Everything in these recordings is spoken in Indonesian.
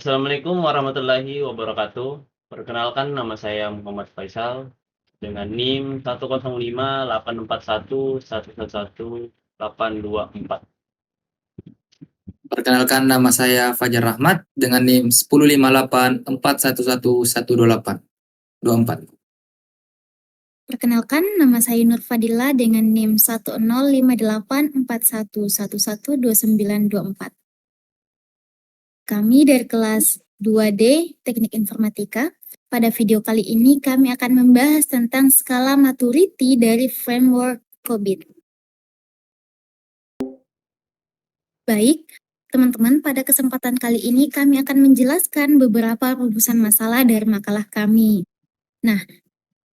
Assalamualaikum warahmatullahi wabarakatuh. Perkenalkan nama saya Muhammad Faisal dengan NIM 1058411111824. Perkenalkan, nama saya Fajar Rahmat dengan NIM 1058411111824. Perkenalkan, nama saya Nur Fadila dengan NIM 1058411112924. Kami dari kelas 2D Teknik Informatika. Pada video kali ini kami akan membahas tentang skala maturity dari framework COBIT. Baik, teman-teman, pada kesempatan kali ini kami akan menjelaskan beberapa rumusan masalah dari makalah kami. Nah,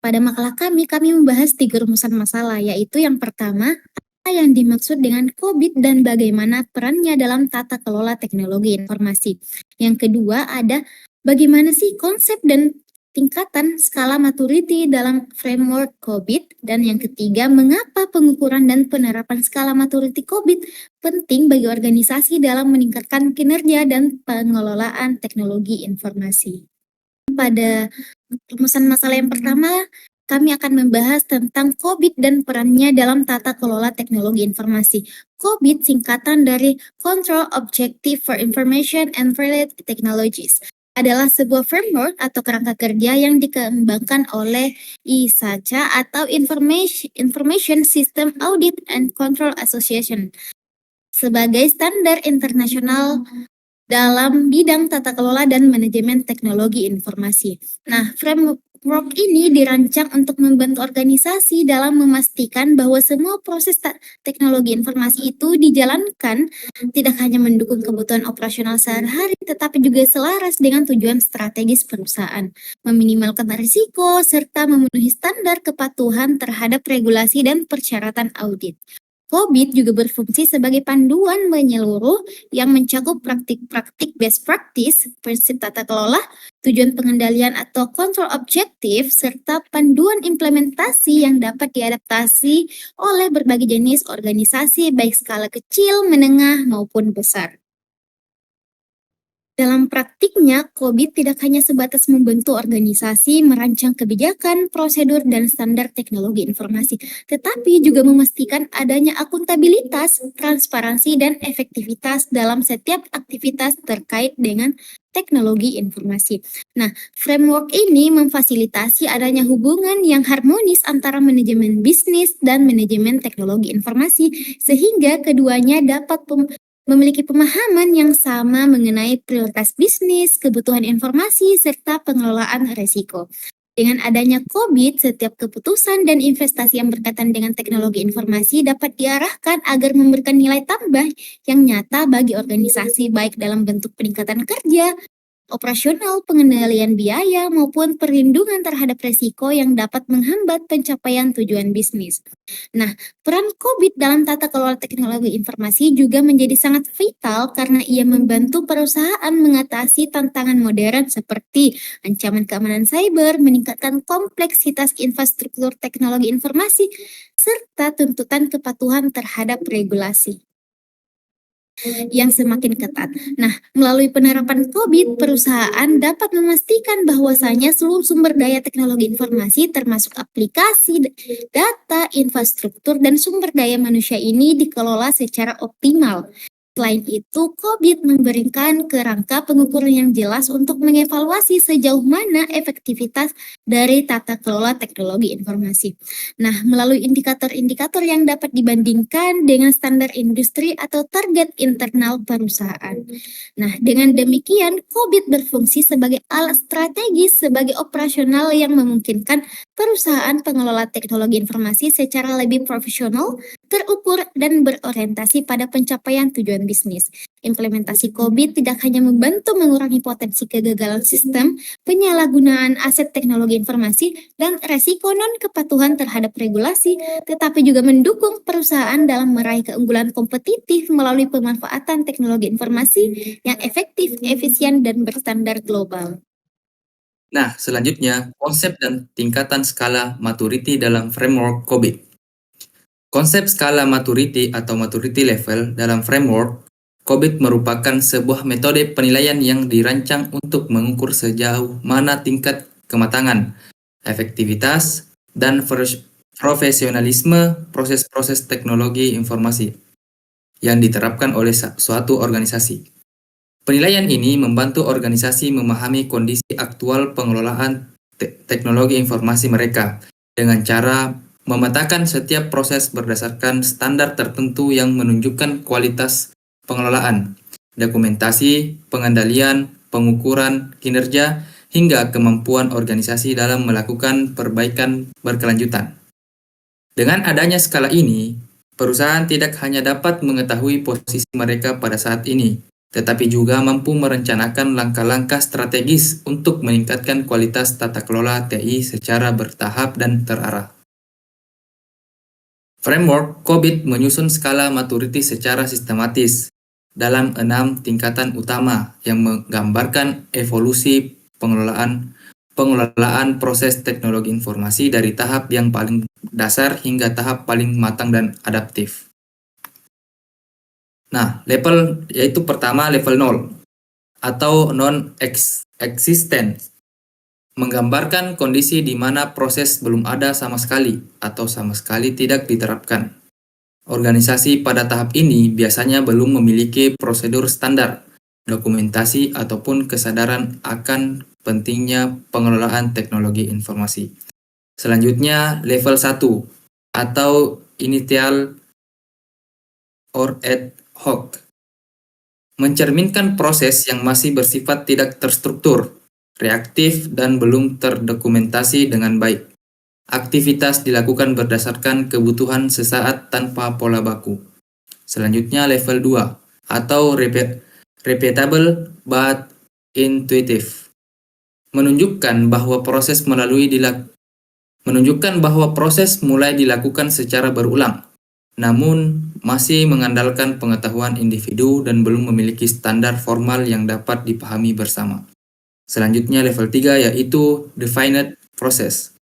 pada makalah kami membahas 3 rumusan masalah, yaitu yang pertama, apa yang dimaksud dengan COBIT dan bagaimana perannya dalam tata kelola teknologi informasi. Yang kedua ada bagaimana sih konsep dan tingkatan skala maturity dalam framework COBIT. Dan yang ketiga, mengapa pengukuran dan penerapan skala maturity COBIT penting bagi organisasi dalam meningkatkan kinerja dan pengelolaan teknologi informasi. Pada rumusan masalah yang pertama, kami akan membahas tentang COBIT dan perannya dalam tata kelola teknologi informasi. COBIT singkatan dari Control Objective for Information and Related Technologies. Adalah sebuah framework atau kerangka kerja yang dikembangkan oleh ISACA atau Information System Audit and Control Association sebagai standar internasional dalam bidang tata kelola dan manajemen teknologi informasi. Nah, framework ini dirancang untuk membantu organisasi dalam memastikan bahwa semua proses teknologi informasi itu dijalankan tidak hanya mendukung kebutuhan operasional sehari-hari, tetapi juga selaras dengan tujuan strategis perusahaan, meminimalkan risiko, serta memenuhi standar kepatuhan terhadap regulasi dan persyaratan audit. COBIT juga berfungsi sebagai panduan menyeluruh yang mencakup praktik-praktik best practice, prinsip tata kelola, tujuan pengendalian atau kontrol objektif, serta panduan implementasi yang dapat diadaptasi oleh berbagai jenis organisasi baik skala kecil, menengah, maupun besar. Dalam praktiknya, COBIT tidak hanya sebatas membantu organisasi merancang kebijakan, prosedur, dan standar teknologi informasi, tetapi juga memastikan adanya akuntabilitas, transparansi, dan efektivitas dalam setiap aktivitas terkait dengan teknologi informasi. Nah, framework ini memfasilitasi adanya hubungan yang harmonis antara manajemen bisnis dan manajemen teknologi informasi, sehingga keduanya dapat memiliki pemahaman yang sama mengenai prioritas bisnis, kebutuhan informasi, serta pengelolaan risiko. Dengan adanya COBIT, setiap keputusan dan investasi yang berkaitan dengan teknologi informasi dapat diarahkan agar memberikan nilai tambah yang nyata bagi organisasi, baik dalam bentuk peningkatan kerja, operasional, pengendalian biaya, maupun perlindungan terhadap risiko yang dapat menghambat pencapaian tujuan bisnis. Nah, peran COBIT dalam tata kelola teknologi informasi juga menjadi sangat vital karena ia membantu perusahaan mengatasi tantangan modern seperti ancaman keamanan cyber, meningkatkan kompleksitas infrastruktur teknologi informasi, serta tuntutan kepatuhan terhadap regulasi yang semakin ketat. Nah, melalui penerapan COBIT, perusahaan dapat memastikan bahwasanya seluruh sumber daya teknologi informasi termasuk aplikasi, data, infrastruktur, dan sumber daya manusia ini dikelola secara optimal. Selain itu, COBIT memberikan kerangka pengukuran yang jelas untuk mengevaluasi sejauh mana efektivitas dari tata kelola teknologi informasi. Nah, melalui indikator-indikator yang dapat dibandingkan dengan standar industri atau target internal perusahaan. Nah, dengan demikian, COBIT berfungsi sebagai alat strategis sebagai operasional yang memungkinkan perusahaan pengelola teknologi informasi secara lebih profesional, terukur, dan berorientasi pada pencapaian tujuan bisnis. Implementasi COBIT tidak hanya membantu mengurangi potensi kegagalan sistem, penyalahgunaan aset teknologi informasi, dan resiko non-kepatuhan terhadap regulasi, tetapi juga mendukung perusahaan dalam meraih keunggulan kompetitif melalui pemanfaatan teknologi informasi yang efektif, efisien, dan berstandar global. Nah, selanjutnya, konsep dan tingkatan skala maturity dalam framework COBIT. Konsep skala maturity atau maturity level dalam framework COBIT merupakan sebuah metode penilaian yang dirancang untuk mengukur sejauh mana tingkat kematangan, efektivitas, dan profesionalisme proses-proses teknologi informasi yang diterapkan oleh suatu organisasi. Penilaian ini membantu organisasi memahami kondisi aktual pengelolaan teknologi informasi mereka dengan cara memetakan setiap proses berdasarkan standar tertentu yang menunjukkan kualitas pengelolaan, dokumentasi, pengendalian, pengukuran kinerja, hingga kemampuan organisasi dalam melakukan perbaikan berkelanjutan. Dengan adanya skala ini, perusahaan tidak hanya dapat mengetahui posisi mereka pada saat ini, tetapi juga mampu merencanakan langkah-langkah strategis untuk meningkatkan kualitas tata kelola TI secara bertahap dan terarah. Framework COBIT menyusun skala maturity secara sistematis dalam 6 tingkatan utama yang menggambarkan evolusi pengelolaan proses teknologi informasi dari tahap yang paling dasar hingga tahap paling matang dan adaptif. Nah, level yaitu pertama level 0 atau non-existent, menggambarkan kondisi di mana proses belum ada sama sekali atau sama sekali tidak diterapkan. Organisasi pada tahap ini biasanya belum memiliki prosedur standar, dokumentasi, ataupun kesadaran akan pentingnya pengelolaan teknologi informasi. Selanjutnya, level 1 atau initial or ad hoc, mencerminkan proses yang masih bersifat tidak terstruktur, reaktif, dan belum terdokumentasi dengan baik. Aktivitas dilakukan berdasarkan kebutuhan sesaat tanpa pola baku. Selanjutnya level 2 atau repeatable but intuitive, menunjukkan bahwa proses mulai dilakukan secara berulang, namun masih mengandalkan pengetahuan individu dan belum memiliki standar formal yang dapat dipahami bersama. Selanjutnya level 3 yaitu defined process.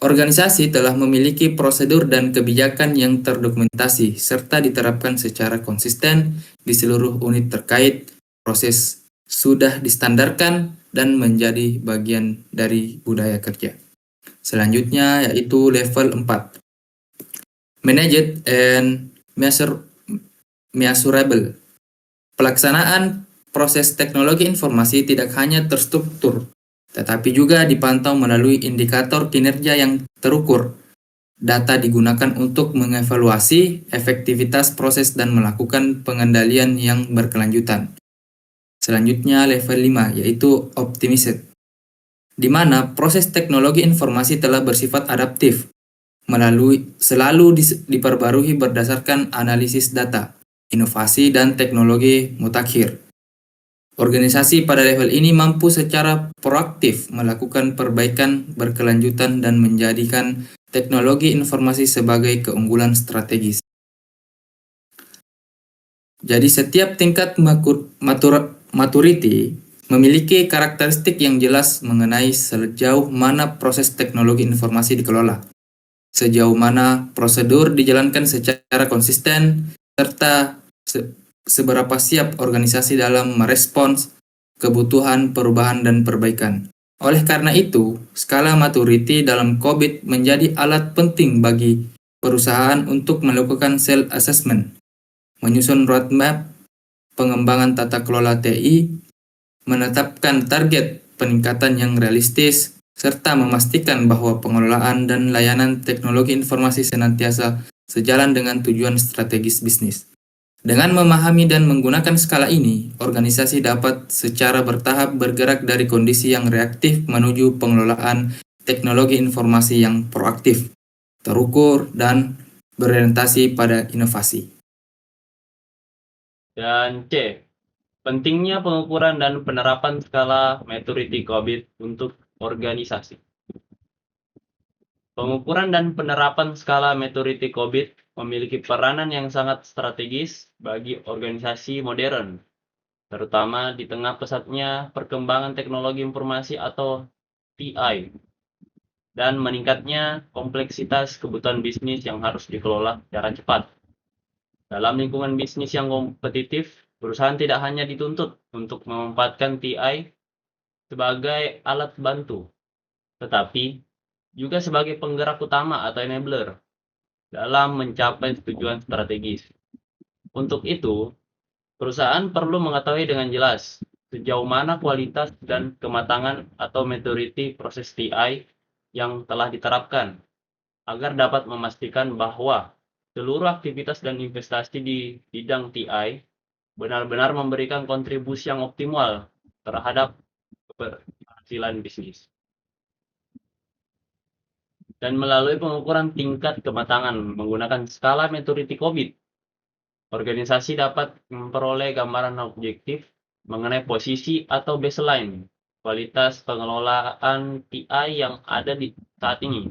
Organisasi telah memiliki prosedur dan kebijakan yang terdokumentasi serta diterapkan secara konsisten di seluruh unit terkait. Proses sudah distandarkan dan menjadi bagian dari budaya kerja. Selanjutnya yaitu level 4. Managed and measurable. Pelaksanaan proses teknologi informasi tidak hanya terstruktur, tetapi juga dipantau melalui indikator kinerja yang terukur. Data digunakan untuk mengevaluasi efektivitas proses dan melakukan pengendalian yang berkelanjutan. Selanjutnya level 5 yaitu optimized, di mana proses teknologi informasi telah bersifat adaptif, selalu diperbarui berdasarkan analisis data, inovasi, dan teknologi mutakhir. Organisasi pada level ini mampu secara proaktif melakukan perbaikan berkelanjutan dan menjadikan teknologi informasi sebagai keunggulan strategis. Jadi setiap tingkat maturity memiliki karakteristik yang jelas mengenai sejauh mana proses teknologi informasi dikelola, sejauh mana prosedur dijalankan secara konsisten, serta seberapa siap organisasi dalam merespons kebutuhan perubahan dan perbaikan. Oleh karena itu, skala maturity dalam COBIT menjadi alat penting bagi perusahaan untuk melakukan self-assessment, menyusun roadmap pengembangan tata kelola TI, menetapkan target peningkatan yang realistis, serta memastikan bahwa pengelolaan dan layanan teknologi informasi senantiasa sejalan dengan tujuan strategis bisnis. Dengan memahami dan menggunakan skala ini, organisasi dapat secara bertahap bergerak dari kondisi yang reaktif menuju pengelolaan teknologi informasi yang proaktif, terukur, dan berorientasi pada inovasi. Dan C. Pentingnya pengukuran dan penerapan skala maturity COBIT untuk organisasi. Pengukuran dan penerapan skala maturity COBIT memiliki peranan yang sangat strategis bagi organisasi modern, terutama di tengah pesatnya perkembangan teknologi informasi atau TI, dan meningkatnya kompleksitas kebutuhan bisnis yang harus dikelola secara cepat. Dalam lingkungan bisnis yang kompetitif, Perusahaan tidak hanya dituntut untuk memanfaatkan TI sebagai alat bantu, tetapi juga sebagai penggerak utama atau enabler dalam mencapai tujuan strategis. Untuk itu, perusahaan perlu mengetahui dengan jelas sejauh mana kualitas dan kematangan atau maturity proses TI yang telah diterapkan, agar dapat memastikan bahwa seluruh aktivitas dan investasi di bidang TI benar-benar memberikan kontribusi yang optimal terhadap keberhasilan bisnis. Dan melalui pengukuran tingkat kematangan menggunakan skala maturity COVID, organisasi dapat memperoleh gambaran objektif mengenai posisi atau baseline kualitas pengelolaan TI yang ada di saat ini.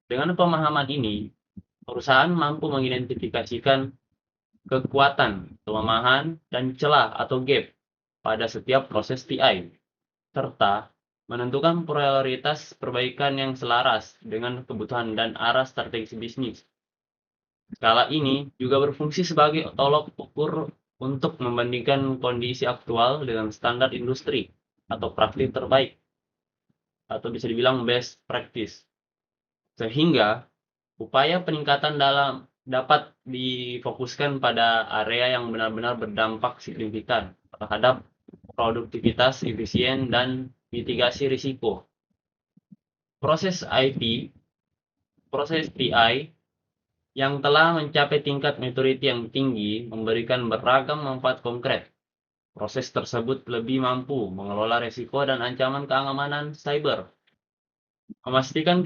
Dengan pemahaman ini, perusahaan mampu mengidentifikasikan kekuatan, kelemahan, dan celah atau gap pada setiap proses TI, serta menentukan prioritas perbaikan yang selaras dengan kebutuhan dan arah strategi bisnis. Skala ini juga berfungsi sebagai tolok ukur untuk membandingkan kondisi aktual dengan standar industri atau praktik terbaik, atau bisa dibilang best practice. Sehingga upaya peningkatan dapat difokuskan pada area yang benar-benar berdampak signifikan terhadap produktivitas, efisien, dan mitigasi risiko. Proses TI yang telah mencapai tingkat maturity yang tinggi memberikan beragam manfaat konkret. Proses tersebut lebih mampu mengelola risiko dan ancaman keamanan cyber, memastikan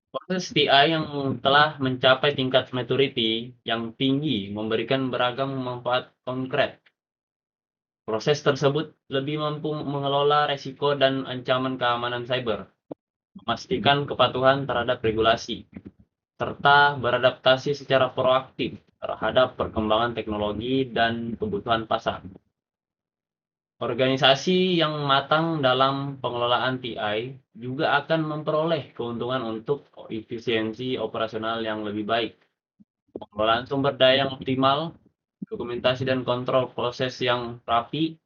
Proses TI yang telah mencapai tingkat maturity yang tinggi memberikan beragam manfaat konkret. Proses tersebut lebih mampu mengelola risiko dan ancaman keamanan cyber, memastikan kepatuhan terhadap regulasi, serta beradaptasi secara proaktif terhadap perkembangan teknologi dan kebutuhan pasar. Organisasi yang matang dalam pengelolaan TI juga akan memperoleh keuntungan untuk efisiensi operasional yang lebih baik, pengelolaan sumber daya yang optimal, dokumentasi dan kontrol proses yang rapi,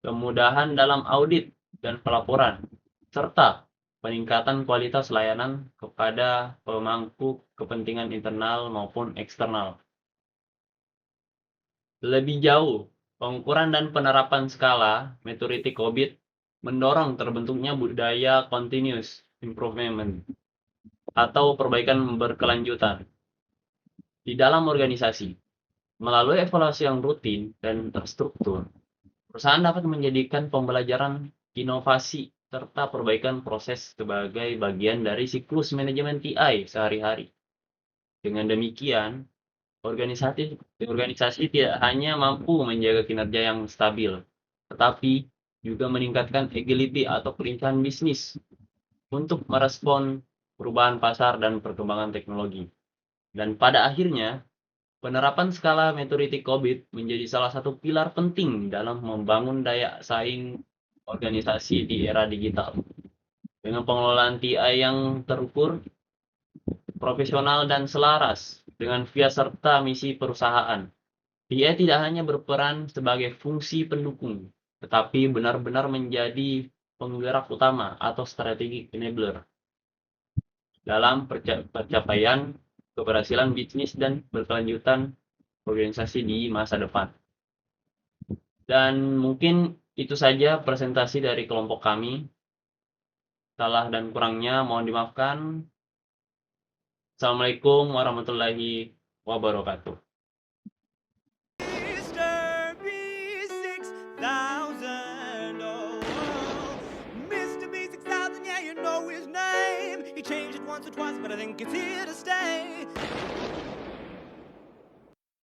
kemudahan dalam audit dan pelaporan, serta peningkatan kualitas layanan kepada pemangku kepentingan internal maupun eksternal. Lebih jauh, pengukuran dan penerapan skala maturity COVID mendorong terbentuknya budaya continuous improvement atau perbaikan berkelanjutan di dalam organisasi. Melalui evaluasi yang rutin dan terstruktur, perusahaan dapat menjadikan pembelajaran, inovasi, serta perbaikan proses sebagai bagian dari siklus manajemen TI sehari-hari. Dengan demikian, organisasi tidak hanya mampu menjaga kinerja yang stabil, tetapi juga meningkatkan agility atau kelincahan bisnis untuk merespon perubahan pasar dan perkembangan teknologi. Dan pada akhirnya, penerapan skala maturity COVID menjadi salah satu pilar penting dalam membangun daya saing organisasi di era digital. Dengan pengelolaan TI yang terukur, profesional, dan selaras dengan via serta misi perusahaan, TI tidak hanya berperan sebagai fungsi pendukung, tetapi benar-benar menjadi penggerak utama atau strategic enabler dalam pencapaian keberhasilan bisnis dan berkelanjutan organisasi di masa depan. Dan mungkin itu saja presentasi dari kelompok kami. Salah dan kurangnya mohon dimaafkan. Assalamualaikum warahmatullahi wabarakatuh. Mr. B6000, oh, Mr. B6000, yeah, you know his name. He changed it once or twice, but I think it's here to stay.